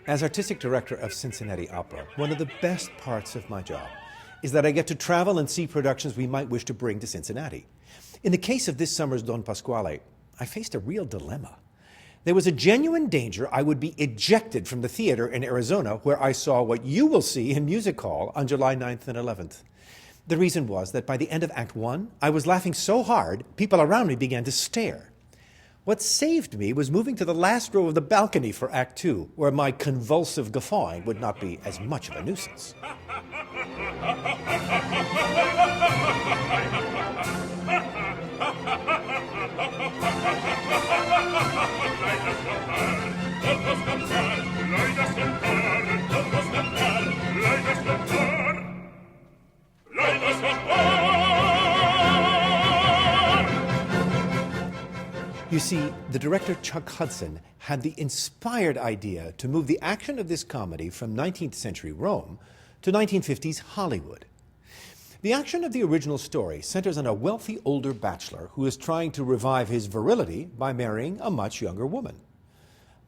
As artistic director of Cincinnati Opera, one of the best parts of my job is that I get to travel and see productions we might wish to bring to Cincinnati. In the case of this summer's Don Pasquale, I faced a real dilemma. There was a genuine danger I would be ejected from the theater in Arizona where I saw what you will see in Music Hall on July 9th and 11th. The reason was that by the end of Act 1, I was laughing so hard, people around me began to stare. What saved me was moving to the last row of the balcony for Act 2, where my convulsive guffawing would not be as much of a nuisance. You see, the director Chuck Hudson had the inspired idea to move the action of this comedy from 19th century Rome to 1950s Hollywood. The action of the original story centers on a wealthy older bachelor who is trying to revive his virility by marrying a much younger woman.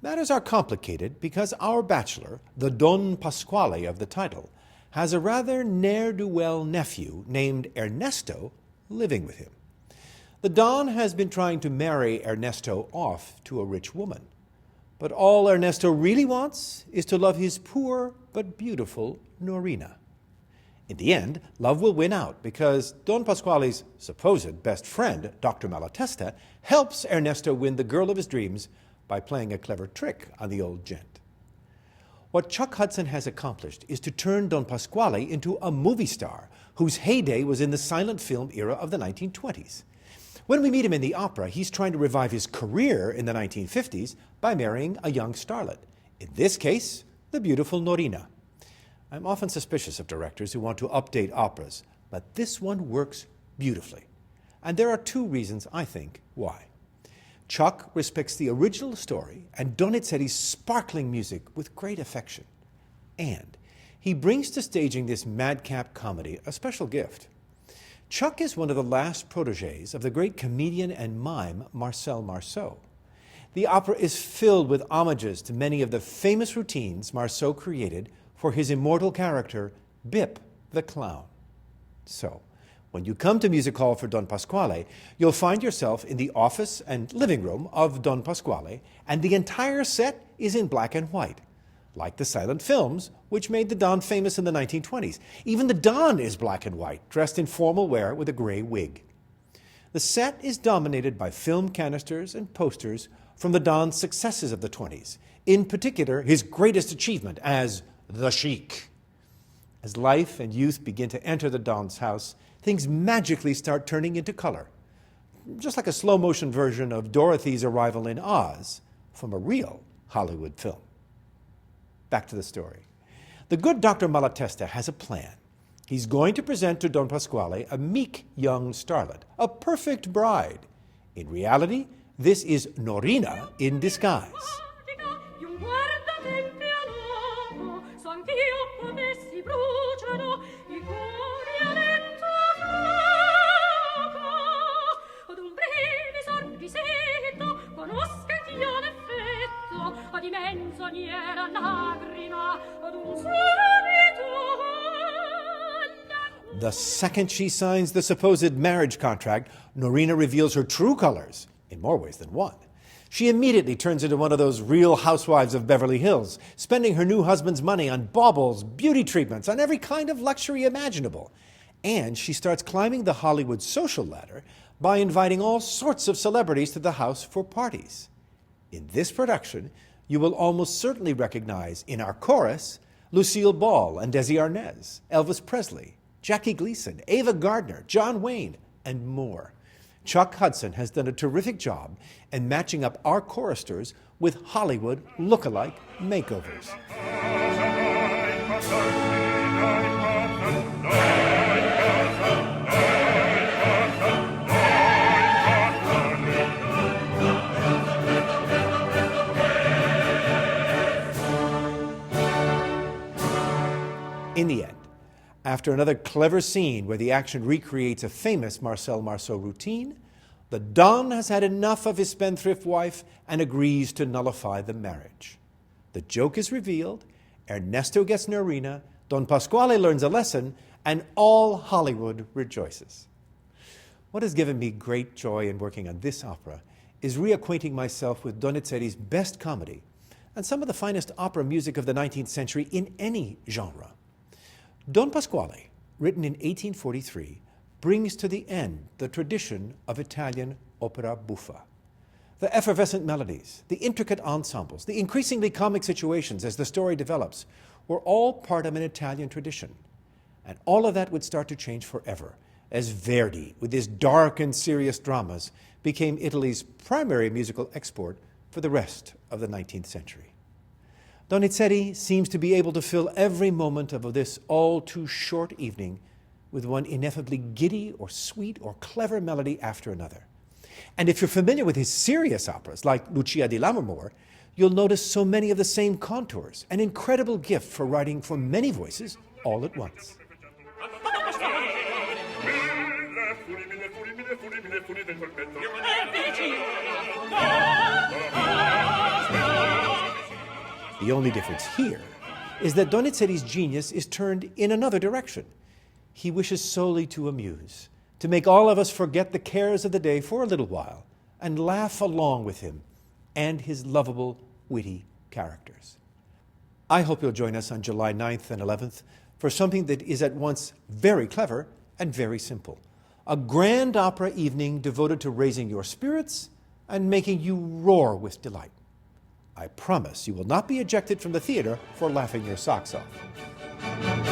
Matters are complicated because our bachelor, the Don Pasquale of the title, has a rather ne'er-do-well nephew named Ernesto living with him. The Don has been trying to marry Ernesto off to a rich woman. But all Ernesto really wants is to love his poor but beautiful Norina. In the end, love will win out because Don Pasquale's supposed best friend, Dr. Malatesta, helps Ernesto win the girl of his dreams by playing a clever trick on the old gent. What Chuck Hudson has accomplished is to turn Don Pasquale into a movie star whose heyday was in the silent film era of the 1920s. When we meet him in the opera, he's trying to revive his career in the 1950s by marrying a young starlet. In this case, the beautiful Norina. I'm often suspicious of directors who want to update operas, but this one works beautifully. And there are two reasons, I think, why. Chuck respects the original story and Donizetti's sparkling music with great affection. And he brings to staging this madcap comedy a special gift. Chuck is one of the last protégés of the great comedian and mime Marcel Marceau. The opera is filled with homages to many of the famous routines Marceau created for his immortal character, Bip the Clown. So, when you come to Music Hall for Don Pasquale, you'll find yourself in the office and living room of Don Pasquale, and the entire set is in black and white, like the silent films which made the Don famous in the 1920s. Even the Don is black and white, dressed in formal wear with a gray wig. The set is dominated by film canisters and posters from the Don's successes of the 20s, in particular his greatest achievement as the Sheik. As life and youth begin to enter the Don's house, things magically start turning into color, just like a slow-motion version of Dorothy's arrival in Oz from a real Hollywood film. Back to the story. The good Dr. Malatesta has a plan. He's going to present to Don Pasquale a meek young starlet, a perfect bride. In reality, this is Norina in disguise. The second she signs the supposed marriage contract, Norina reveals her true colors, in more ways than one. She immediately turns into one of those real housewives of Beverly Hills, spending her new husband's money on baubles, beauty treatments, on every kind of luxury imaginable. And she starts climbing the Hollywood social ladder by inviting all sorts of celebrities to the house for parties. In this production, you will almost certainly recognize in our chorus Lucille Ball and Desi Arnaz, Elvis Presley, Jackie Gleason, Ava Gardner, John Wayne, and more. Chuck Hudson has done a terrific job in matching up our choristers with Hollywood look-alike makeovers. In the end, after another clever scene where the action recreates a famous Marcel Marceau routine, The Don has had enough of his spendthrift wife and agrees to nullify the marriage. The joke is revealed, Ernesto gets Norina, Don Pasquale learns a lesson, and all Hollywood rejoices. What has given me great joy in working on this opera is reacquainting myself with Donizetti's best comedy and some of the finest opera music of the 19th century in any genre. Don Pasquale, written in 1843, brings to the end the tradition of Italian opera buffa. The effervescent melodies, the intricate ensembles, the increasingly comic situations as the story develops were all part of an Italian tradition. And all of that would start to change forever as Verdi, with his dark and serious dramas, became Italy's primary musical export for the rest of the 19th century. Donizetti seems to be able to fill every moment of this all-too-short evening with one ineffably giddy or sweet or clever melody after another. And if you're familiar with his serious operas, like Lucia di Lammermoor, you'll notice so many of the same contours, an incredible gift for writing for many voices all at once. The only difference here is that Donizetti's genius is turned in another direction. He wishes solely to amuse, to make all of us forget the cares of the day for a little while and laugh along with him and his lovable, witty characters. I hope you'll join us on July 9th and 11th for something that is at once very clever and very simple. A grand opera evening devoted to raising your spirits and making you roar with delight. I promise you will not be ejected from the theater for laughing your socks off.